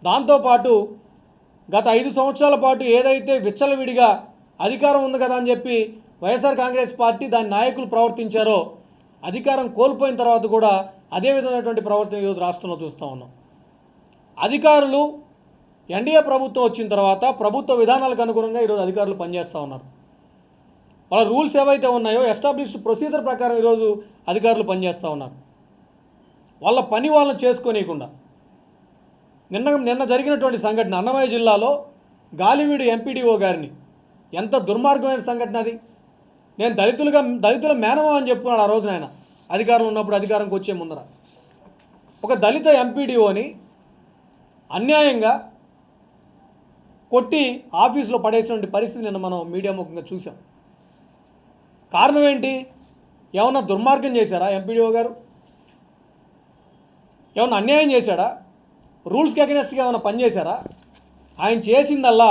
దాంతోపాటు గత 5 సంవత్సరాల పాటు ఏదైతే విచ్చలవిడిగా అధికారం ఉంది కదా అని చెప్పి వైఎస్ఆర్ కాంగ్రెస్ పార్టీ దాని నాయకులు ప్రవర్తించారో అధికారం కోల్పోయిన తర్వాత కూడా అదే విధమైనటువంటి ప్రవర్తన ఈరోజు రాష్ట్రంలో చూస్తూ ఉన్నాం. అధికారులు ఎన్డీఏ ప్రభుత్వం వచ్చిన తర్వాత ప్రభుత్వ విధానాలకు అనుగుణంగా ఈరోజు అధికారులు పనిచేస్తూ ఉన్నారు. వాళ్ళ రూల్స్ ఏవైతే ఉన్నాయో ఎస్టాబ్లిష్డ్ ప్రొసీజర్ ప్రకారం ఈరోజు అధికారులు పనిచేస్తూ ఉన్నారు. వాళ్ళ పని వాళ్ళని చేసుకోనీయకుండా నిన్న జరిగినటువంటి సంఘటన అన్నమయ్య జిల్లాలో గాలివీడు ఎంపీడీఓ గారిని ఎంత దుర్మార్గమైన సంఘటన అది. నేను దళితుల మేనమా అని చెప్పుకున్నాడు ఆ రోజున ఆయన అధికారంలో ఉన్నప్పుడు, అధికారంకి వచ్చే ముందర. ఒక దళిత ఎంపీడీఓని అన్యాయంగా కొట్టి ఆఫీసులో పడేసినటువంటి పరిస్థితి నిన్న మనం మీడియా ముఖంగా చూసాం. కారణం ఏంటి? ఏమన్నా దుర్మార్గం చేశారా ఎంపీడీఓ గారు? ఏమన్నా అన్యాయం చేశాడా? రూల్స్కి అగెనెస్ట్గా ఏమైనా పనిచేశారా? ఆయన చేసిందల్లా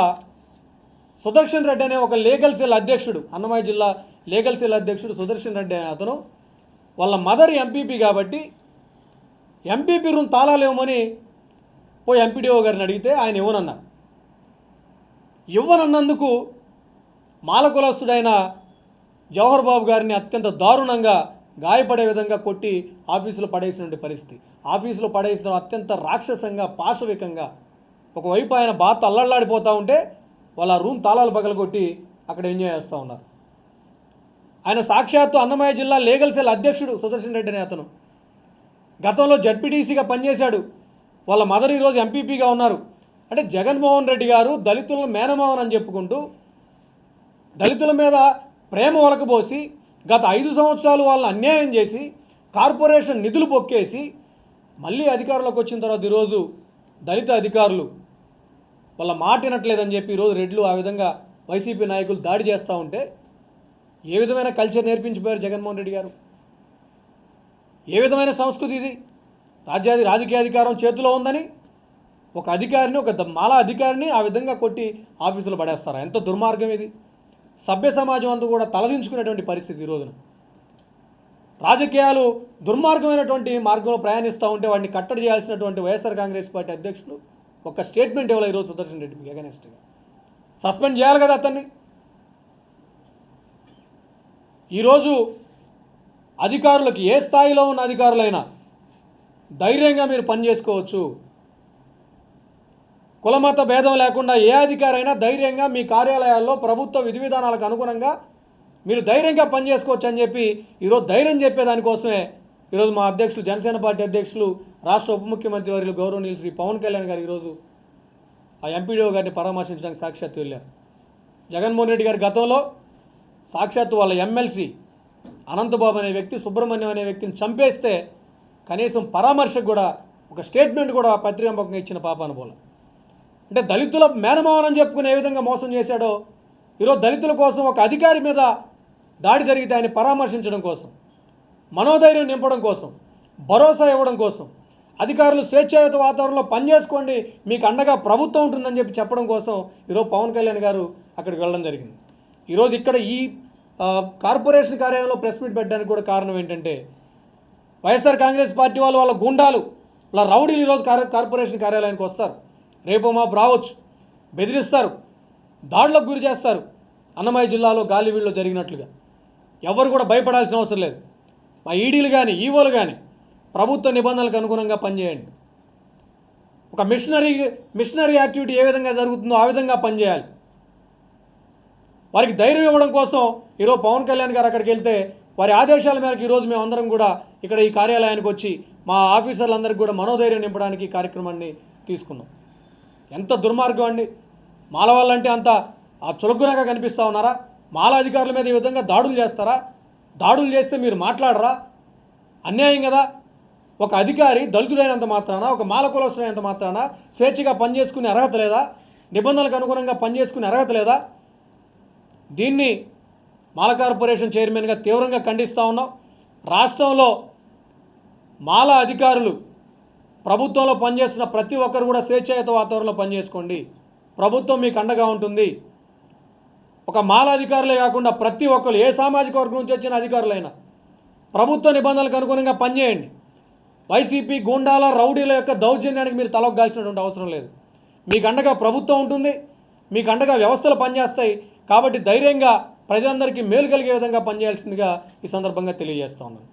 సుదర్శన్ రెడ్డి అనే ఒక లీగల్ సెల్ అధ్యక్షుడు, అన్నమయ్య జిల్లా లీగల్ సెల్ అధ్యక్షుడు సుదర్శన్ రెడ్డి అనే అతను వాళ్ళ మదర్ ఎంపీపీ కాబట్టి ఎంపీపీ రూమ్ తాళాలు ఇవ్వమని పోయి ఎంపీడీఓ గారిని అడిగితే ఆయన ఇవ్వనన్నందుకు మాలకులస్తుడైన జవహర్ బాబు గారిని అత్యంత దారుణంగా గాయపడే విధంగా కొట్టి ఆఫీసులో పడేసినటువంటి పరిస్థితి. ఆఫీసులో పడేసిన అత్యంత రాక్షసంగా, పాశవికంగా. ఒకవైపు ఆయన బాధ అల్లల్లాడిపోతూ ఉంటే వాళ్ళ రూమ్ తాళాలు పగలగొట్టి అక్కడ ఎంజాయ్ చేస్తూ ఉన్నారు. ఆయన సాక్షాత్తు అన్నమయ్య జిల్లా లీగల్ సెల్ అధ్యక్షుడు సుదర్శన్ రెడ్డి అనే అతను. గతంలో జడ్పీటీసీగా పనిచేశాడు. వాళ్ళ మదర్ ఈరోజు ఎంపీపీగా ఉన్నారు. అంటే జగన్మోహన్ రెడ్డి గారు దళితులను మేనమావన్ అని చెప్పుకుంటూ దళితుల మీద ప్రేమ ఒలకబోసి గత 5 సంవత్సరాలు వాళ్ళని అన్యాయం చేసి కార్పొరేషన్ నిధులు బొక్కేసి మళ్ళీ అధికారంలోకి వచ్చిన తర్వాత ఈరోజు దళిత అధికారులు వాళ్ళ మాట వినట్లేదని చెప్పి ఈరోజు రెడ్లు ఆ విధంగా వైసీపీ నాయకులు దాడి చేస్తూ ఉంటే ఏ విధమైన కల్చర్ నేర్పించిపోయారు జగన్మోహన్ రెడ్డి గారు? ఏ విధమైన సంస్కృతి ఇది? రాజకీయ అధికారం చేతిలో ఉందని ఒక అధికారిని, ఒక మాల అధికారిని ఆ విధంగా కొట్టి ఆఫీసులో పడేస్తారా? ఎంత దుర్మార్గం ఇది! సభ్య సమాజం అంతా కూడా తలదించుకునేటువంటి పరిస్థితి ఈ రోజున. రాజకీయాలు దుర్మార్గమైనటువంటి మార్గంలో ప్రయాణిస్తూ ఉంటే వాటిని కట్టడి చేయాల్సినటువంటి వైఎస్ఆర్ కాంగ్రెస్ పార్టీ అధ్యక్షులు ఒక స్టేట్మెంట్ ఇవ్వాలి ఈరోజు సుదర్శన్ రెడ్డికి అగెనెస్ట్గా. సస్పెండ్ చేయాలి కదా అతన్ని. ఈరోజు అధికారులకు, ఏ స్థాయిలో ఉన్న అధికారులైనా ధైర్యంగా మీరు పని చేసుకోవచ్చు. కులమత భేదం లేకుండా ఏ అధికారి అయినా ధైర్యంగా మీ కార్యాలయాల్లో ప్రభుత్వ విధి విధానాలకు అనుగుణంగా మీరు ధైర్యంగా పనిచేసుకోవచ్చు అని చెప్పి ఈరోజు ధైర్యం చెప్పేదానికోసమే ఈరోజు మా అధ్యక్షులు, జనసేన పార్టీ అధ్యక్షులు, రాష్ట్ర ఉప ముఖ్యమంత్రి వర్యులు గౌరవనీయులు శ్రీ పవన్ కళ్యాణ్ గారు ఈరోజు ఆ ఎంపీడీఓ గారిని పరామర్శించడానికి సాక్షాత్తు వెళ్ళారు. జగన్మోహన్ రెడ్డి గారి గతంలో సాక్షాత్తు వాళ్ళ ఎమ్మెల్సీ అనంతబాబు అనే వ్యక్తి, సుబ్రహ్మణ్యం అనే వ్యక్తిని చంపేస్తే కనీసం పరామర్శకు కూడా ఒక స్టేట్మెంట్ కూడా పత్రికాముఖంగా ఇచ్చిన పాపాన పోల. అంటే దళితుల మేనమావన్ అని చెప్పుకుని ఏ విధంగా మోసం చేశాడో ఈరోజు దళితుల కోసం ఒక అధికారి మీద దాడి జరిగితే ఆయన పరామర్శించడం కోసం, మనోధైర్యం నింపడం కోసం, భరోసా ఇవ్వడం కోసం, అధికారులు స్వేచ్ఛాయుత వాతావరణంలో పనిచేసుకోండి, మీకు అండగా ప్రభుత్వం ఉంటుందని చెప్పి చెప్పడం కోసం ఈరోజు పవన్ కళ్యాణ్ గారు అక్కడికి వెళ్ళడం జరిగింది. ఈరోజు ఇక్కడ ఈ కార్పొరేషన్ కార్యాలయంలో ప్రెస్ మీట్ పెట్టడానికి కూడా కారణం ఏంటంటే వైఎస్ఆర్ కాంగ్రెస్ పార్టీ వాళ్ళ గుండాలు, వాళ్ళ రౌడీలు ఈరోజు కార్పొరేషన్ కార్యాలయానికి వస్తారు. రేపో మాపు రావచ్చు, బెదిరిస్తారు, దాడులకు గురి చేస్తారు. అన్నమయ్య జిల్లాలో గాలివీడులో జరిగినట్లుగా ఎవరు కూడా భయపడాల్సిన అవసరం లేదు. మా ఈడీలు కానీ, ఈవోలు కానీ ప్రభుత్వ నిబంధనలకు అనుగుణంగా పనిచేయండి. ఒక మిషనరీ యాక్టివిటీ ఏ విధంగా జరుగుతుందో ఆ విధంగా పనిచేయాలి. వారికి ధైర్యం ఇవ్వడం కోసం ఈరోజు పవన్ కళ్యాణ్ గారు అక్కడికి వెళ్తే వారి ఆదేశాల మేరకు ఈరోజు మేమందరం కూడా ఇక్కడ ఈ కార్యాలయానికి వచ్చి మా ఆఫీసర్లందరికీ కూడా మనోధైర్యం నింపడానికి ఈ కార్యక్రమాన్ని తీసుకున్నాం. ఎంత దుర్మార్గం అండి! మాల వాళ్ళంటే అంత చులకనగా కనిపిస్తూ ఉన్నారా? మాల అధికారుల మీద ఈ విధంగా దాడులు చేస్తారా? దాడులు చేస్తే మీరు మాట్లాడరా? అన్యాయం కదా. ఒక అధికారి దళితుడైనంత మాత్రాన, ఒక మాల కులస్తుడైనంత మాత్రాన స్వేచ్ఛగా పనిచేసుకునే అర్హత లేదా? నిబంధనలకు అనుగుణంగా పనిచేసుకునే అర్హత లేదా? దీన్ని మాల కార్పొరేషన్ చైర్మన్గా తీవ్రంగా ఖండిస్తూ ఉన్నాం. రాష్ట్రంలో మాల అధికారులు ప్రభుత్వంలో పనిచేస్తున్న ప్రతి ఒక్కరు కూడా స్వేచ్ఛాయుత వాతావరణంలో పనిచేసుకోండి, ప్రభుత్వం మీకు అండగా ఉంటుంది. ఒక మాల అధికారులే కాకుండా ప్రతి ఒక్కరు, ఏ సామాజిక వర్గం నుంచి వచ్చిన అధికారులైనా ప్రభుత్వ నిబంధనలకు అనుగుణంగా పనిచేయండి. వైసీపీ గూండాల, రౌడీల యొక్క దౌర్జన్యానికి మీరు తలొగ్గాల్సినటువంటి అవసరం లేదు. మీకు అండగా ప్రభుత్వం ఉంటుంది, మీకు అండగా వ్యవస్థలు పనిచేస్తాయి. కాబట్టి ధైర్యంగా ప్రజలందరికీ మేలు కలిగే విధంగా పనిచేయాల్సిందిగా ఈ సందర్భంగా తెలియజేస్తా ఉన్నాను.